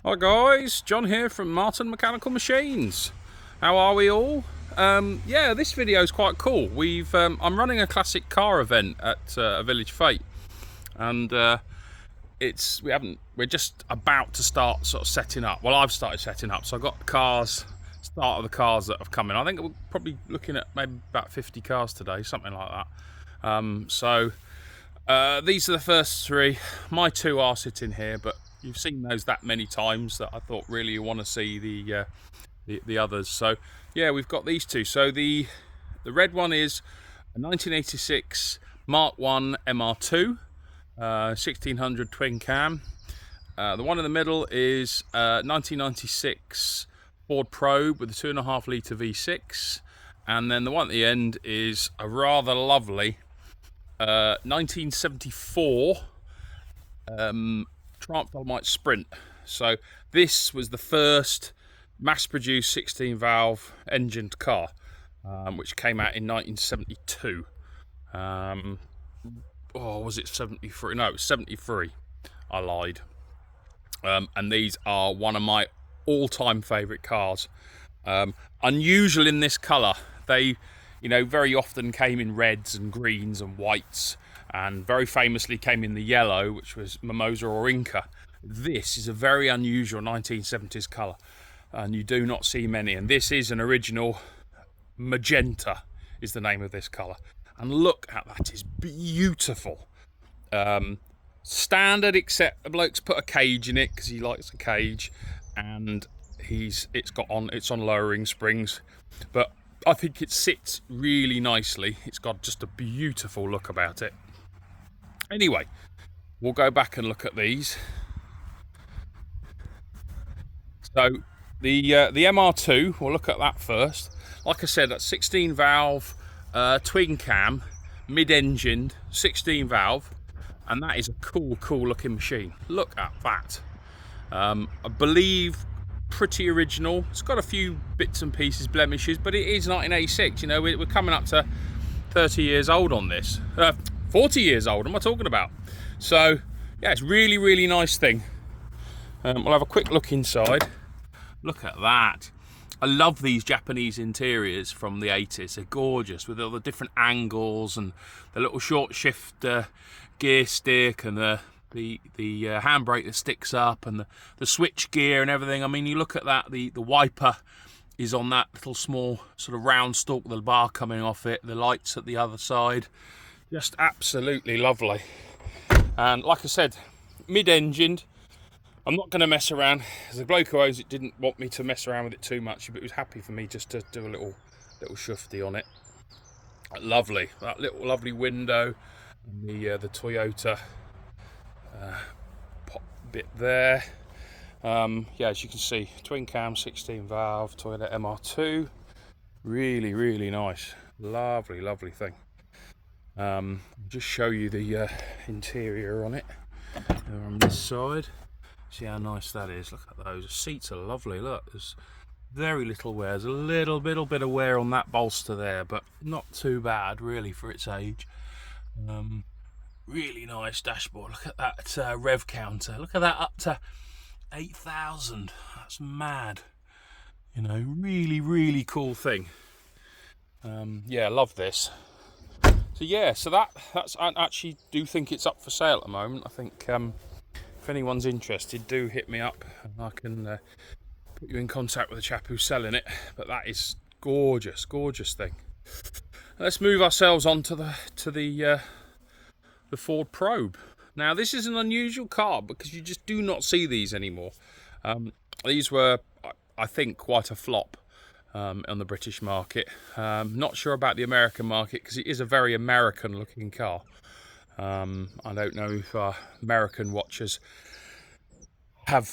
Hi guys, John here from Martin Mechanical Machines. How are we all? Yeah, this video is quite cool. I'm running a classic car event at a Village Fete, and we're just about to start sort of setting up. Well, I've started setting up, so I've got start of the cars that have come in. I think we're probably looking at maybe about 50 cars today, something like that. These are the first three. My two are sitting here, but you've seen those that many times that I thought really you want to see the others. So yeah, we've got these two. So the red one is a 1986 Mark 1 MR2, 1600 twin cam. The one in the middle is 1996 Ford Probe with a 2.5 litre V6, and then the one at the end is a rather lovely 1974 Triumph Dolomite Sprint. So this was the first mass-produced 16 valve engined car, which came out in 1972. Was it 73? No, it was 73. I lied. And these are one of my all-time favourite cars. Unusual in this colour. They, very often came in reds and greens and whites, and very famously came in the yellow, which was Mimosa or Inca. This is a very unusual 1970s colour, and you do not see many. And this is an original magenta, is the name of this colour. And look at that, it's beautiful. Standard, except the bloke's put a cage in it because he likes a cage, and it's on lowering springs, but I think it sits really nicely. It's got just a beautiful look about it. Anyway, we'll go back and look at these. So the MR2, we'll look at that first. Like I said, that's 16 valve twin cam, mid-engined, 16 valve, and that is a cool looking machine. Look at that. I believe pretty original. It's got a few bits and pieces, blemishes, but it is 1986. We're coming up to 30 years old on this. 40 years old, what am I talking about? So yeah, it's really nice thing. We'll have a quick look inside. Look at that. I love these Japanese interiors from the 80s. They're gorgeous with all the different angles and the little short shift gear stick and the handbrake that sticks up and the switch gear and everything. I mean, you look at that, the wiper is on that little small sort of round stalk with the bar coming off it, the lights at the other side, just absolutely lovely. And like I said, mid-engined. I'm not going to mess around, because the bloke who owns it didn't want me to mess around with it too much, but he was happy for me just to do a little shufty on it. Lovely, that little lovely window, and the Toyota pop bit there. Yeah, as you can see, twin cam, 16 valve, Toyota MR2. Really nice, lovely thing. Just show you the interior on it on this side. See how nice that is. Look at those. The seats are lovely. Look, there's very little wear. There's a little bit of wear on that bolster there, but not too bad really for its age. Really nice dashboard. Look at that rev counter. Look at that, up to 8,000. That's mad. Really cool thing. Yeah, I love this. So yeah, that's I actually do think it's up for sale at the moment. I think if anyone's interested, do hit me up and I can put you in contact with the chap who's selling it. But that is gorgeous thing. Let's move ourselves on to the Ford Probe. Now this is an unusual car because you just do not see these anymore. These were, I think, quite a flop on the British market. Not sure about the American market because it is a very American looking car. I don't know if American watchers have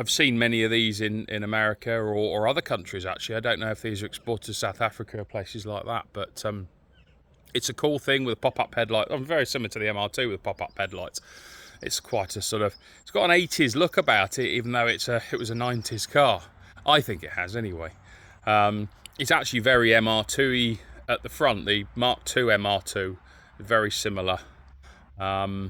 seen many of these in America or other countries. Actually, I don't know if these are exported to South Africa or places like that, but it's a cool thing with a pop-up headlight. Very similar to the MR2 with pop-up headlights. It's quite a sort of, it's got an 80s look about it, even though it was a 90s car. I think it has anyway. It's actually very MR2-y at the front. The Mark II MR2, very similar. Yeah,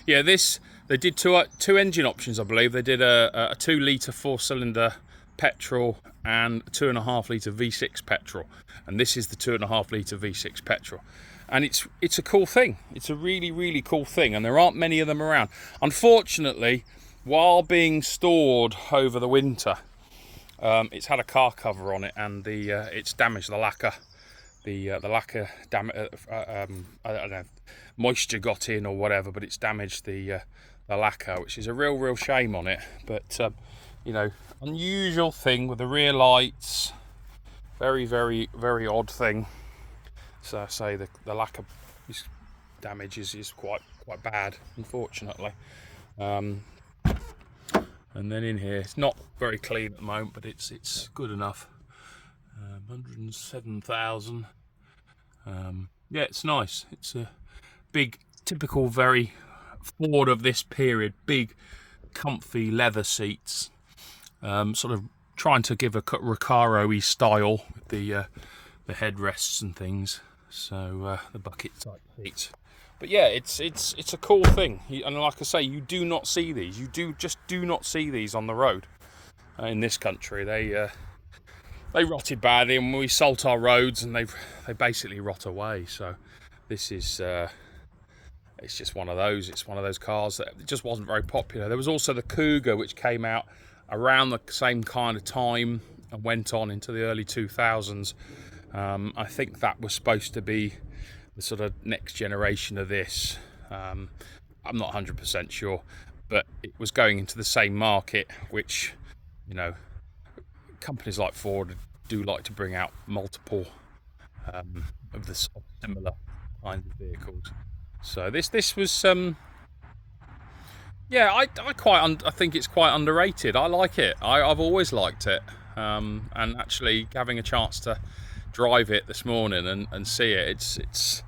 this They did two engine options, I believe. They did a 2 litre 4-cylinder petrol and a 2.5 litre V6 petrol, and this is the 2.5 litre V6 petrol. And it's a cool thing. It's a really cool thing, and there aren't many of them around. Unfortunately, while being stored over the winter, it's had a car cover on it, and it's damaged the lacquer. The lacquer I don't know, moisture got in or whatever, but it's damaged the lacquer, which is a real shame on it. But you know, unusual thing with the rear lights. Very odd thing. So I say the lacquer damage is quite bad, unfortunately. And then in here, it's not very clean at the moment, but it's good enough. 107,000. Yeah, it's nice. It's a big, typical, very Ford of this period. Big, comfy leather seats. Sort of trying to give a Recaro-y style with the headrests and things. So the bucket type seats. But yeah, it's a cool thing. And like I say, you do not see these. You just do not see these on the road in this country. They rotted badly, and we salt our roads, and they basically rot away. So this is it's just one of those. It's one of those cars that just wasn't very popular. There was also the Cougar, which came out around the same kind of time and went on into the early 2000s. I think that was supposed to be the sort of next generation of this. I'm not 100% sure, but it was going into the same market, which, you know, companies like Ford do like to bring out multiple of the similar kinds of vehicles. So this was yeah, I think it's quite underrated. I like it. I've always liked it, and actually having a chance to drive it this morning and see it, it's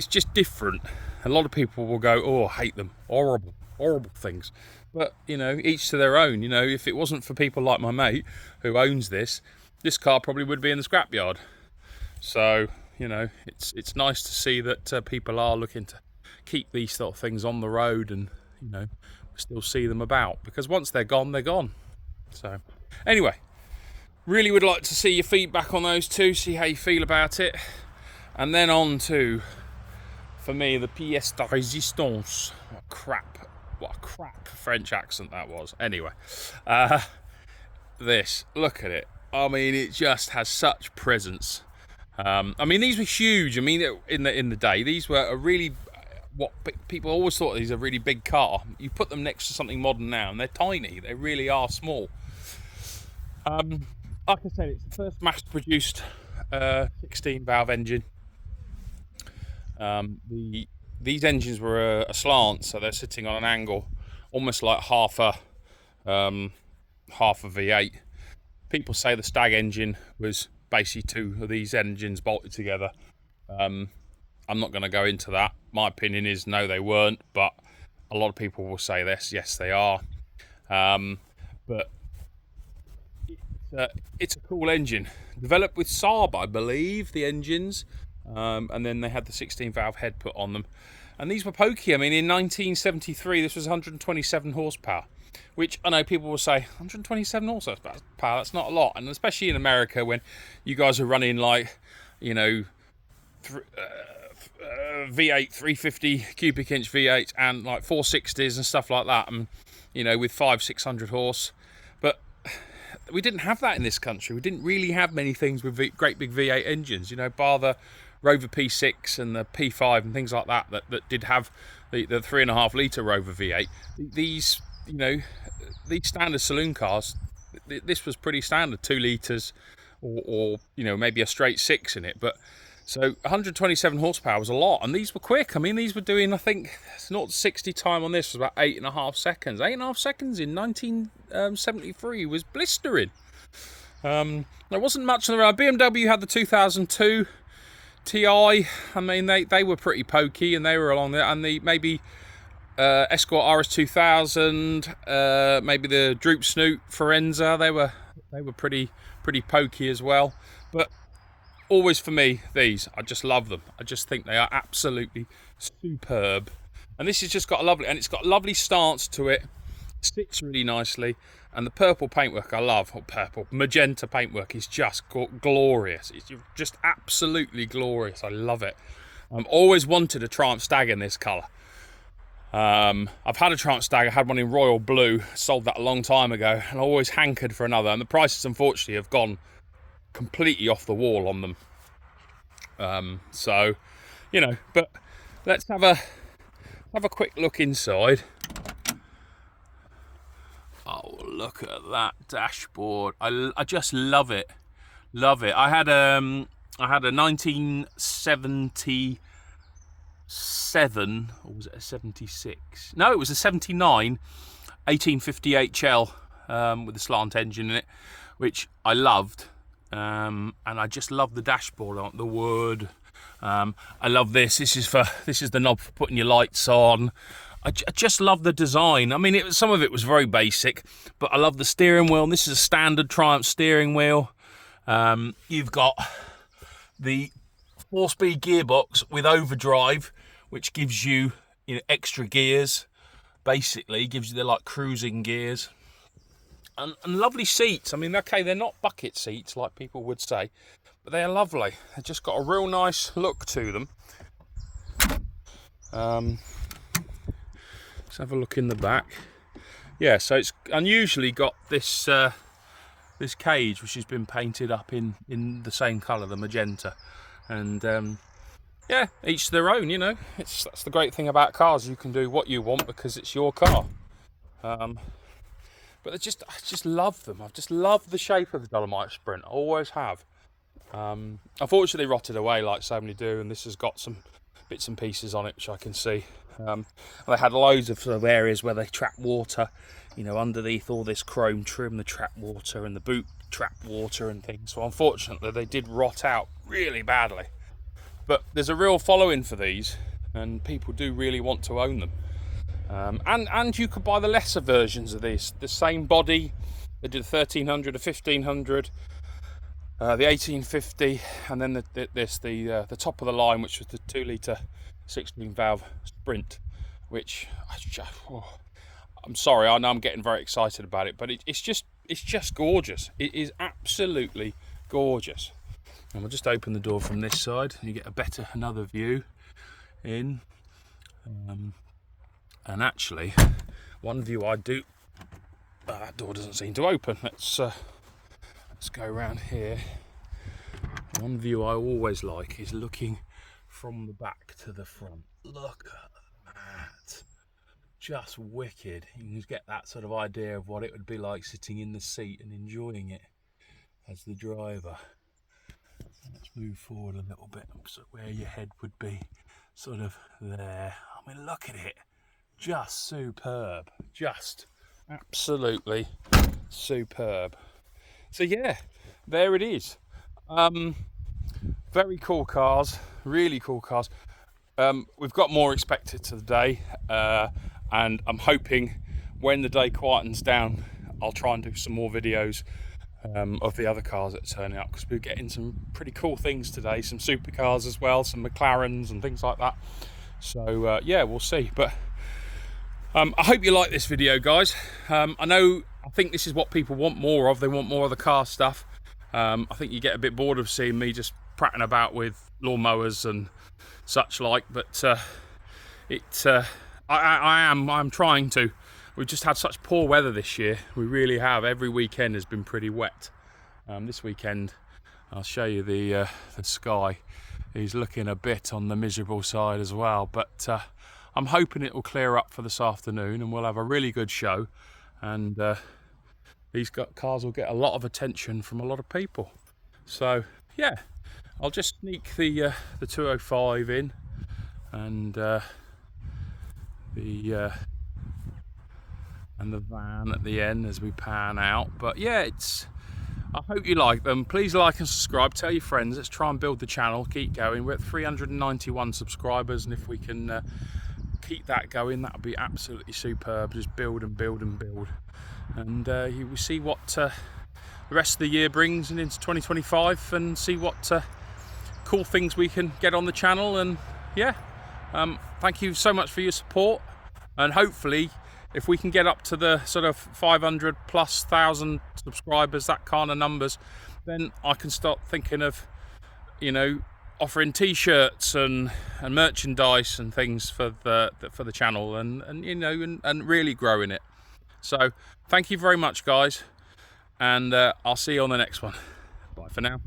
just different. A lot of people will go, oh, I hate them, horrible things. But, you know, each to their own. You know, if it wasn't for people like my mate who owns this car probably would be in the scrapyard. So, you know, it's nice to see that people are looking to keep these sort of things on the road, and, you know, still see them about, because once they're gone, they're gone. So anyway, really would like to see your feedback on those two, see how you feel about it. And then on to, for me, the pièce de résistance. What a crap French accent that was. Anyway, this, look at it. I mean, it just has such presence. I mean, these were huge. I mean, in the day, these were a really, what people always thought, these are a really big car. You put them next to something modern now, and they're tiny. They really are small. Like I said, it's the first mass-produced 16-valve engine. These engines were a slant, so they're sitting on an angle, almost like half a V8. People say the Stag engine was basically two of these engines bolted together. I'm not going to go into that. My opinion is no, they weren't, but a lot of people will say this. Yes, they are. But it's a cool engine. Developed with Saab, I believe, the engines. And then they had the 16-valve head put on them. And these were pokey. I mean, in 1973, this was 127 horsepower, which I know people will say, 127 horsepower, that's not a lot. And especially in America, when you guys are running like, you know, V8 350 cubic inch V8 and like 460s and stuff like that, and, you know, with 500-600 horse. But we didn't have that in this country. We didn't really have many things with great big V8 engines, you know, bar the Rover P6 and the P5 and things like that did have the 3.5 litre Rover V8. These, you know, these standard saloon cars, this was pretty standard, 2 litres or you know, maybe a straight 6 in it. But so 127 horsepower was a lot, and these were quick. I mean, these were doing, I think, 0 to 60 time on this was about 8.5 seconds. 8.5 seconds in 1973 was blistering. There wasn't much on the road. BMW had the 2002 Ti. I mean, they were pretty pokey, and they were along there. And the maybe Escort RS2000, maybe the Droop Snoot Forenza, they were pretty pokey as well. But always for me, these, I just love them. I just think they are absolutely superb. And this has just got a lovely, and it's got a lovely stance to it. Sits really nicely, and the purple paintwork I love, or purple magenta paintwork, is just glorious. It's just absolutely glorious. I love it. I've always wanted a Triumph Stag in this colour. I've had a Triumph Stag. I had one in royal blue, sold that a long time ago, and I always hankered for another, and the prices unfortunately have gone completely off the wall on them. So, you know, but let's have a quick look inside. Oh, look at that dashboard. I just love it. Love it. I had a 1977, or was it a 76? No, it was a 79 1850HL with a slant engine in it, which I loved. And I just love the dashboard on the wood. I love this. This is the knob for putting your lights on. I just love the design. I mean, some of it was very basic, but I love the steering wheel. And this is a standard Triumph steering wheel. You've got the 4-speed gearbox with overdrive, which gives you, extra gears. Basically, gives you the like cruising gears. And lovely seats. I mean, okay, they're not bucket seats like people would say, but they're lovely. They've just got a real nice look to them. Let's have a look in the back. Yeah, so it's unusually got this this cage, which has been painted up in the same colour, the magenta. And yeah, each to their own, that's the great thing about cars. You can do what you want because it's your car. But I just love them. I've just loved the shape of the Dolomite Sprint. I always have. Unfortunately, rotted away like so many do, and this has got some bits and pieces on it, which I can see. They had loads of sort of areas where they trap water, underneath all this chrome trim, the trap water and the boot trap water and things. So unfortunately, they did rot out really badly. But there's a real following for these, and people do really want to own them. And you could buy the lesser versions of these, the same body. They did a 1300, a 1500, the 1850, and then the top of the line, which was the 2-litre 16-valve Sprint, which I'm sorry, I know I'm getting very excited about it, but it's just gorgeous. It is absolutely gorgeous. And we'll just open the door from this side, and you get another view in. And actually, one view I do. That door doesn't seem to open. Let's go around here. One view I always like is looking from the back to the front. Look at that. Just wicked. You can just get that sort of idea of what it would be like sitting in the seat and enjoying it as the driver. Let's move forward a little bit, so where your head would be, sort of there. I mean, look at it. Just superb. Just absolutely superb. So yeah, there it is. Very cool cars, really cool cars. We've got more expected today, and I'm hoping when the day quietens down, I'll try and do some more videos of the other cars that are turning up, because we're getting some pretty cool things today, some supercars as well, some McLarens and things like that. So yeah, we'll see. But I hope you like this video, guys. I think this is what people want more of. They want more of the car stuff. I think you get a bit bored of seeing me just prattling about with lawnmowers and such like, but I'm trying to. We've just had such poor weather this year. We really have. Every weekend has been pretty wet. This weekend, I'll show you the sky. Is looking a bit on the miserable side as well, but I'm hoping it will clear up for this afternoon and we'll have a really good show, and these cars will get a lot of attention from a lot of people. So yeah, I'll just sneak the 205 in, and the van at the end as we pan out. But yeah, I hope you like them. Please like and subscribe, tell your friends. Let's try and build the channel, keep going. We're at 391 subscribers, and if we can keep that going, that would be absolutely superb. Just build and build and build, and you will see what the rest of the year brings, and into 2025, and see what cool things we can get on the channel. And yeah, Thank you so much for your support, and hopefully if we can get up to the sort of 500 plus thousand subscribers, that kind of numbers, then I can start thinking of, you know, offering t-shirts and merchandise and things for the channel, and you know, and really growing it. So thank you very much, guys, and I'll see you on the next one. Bye for now.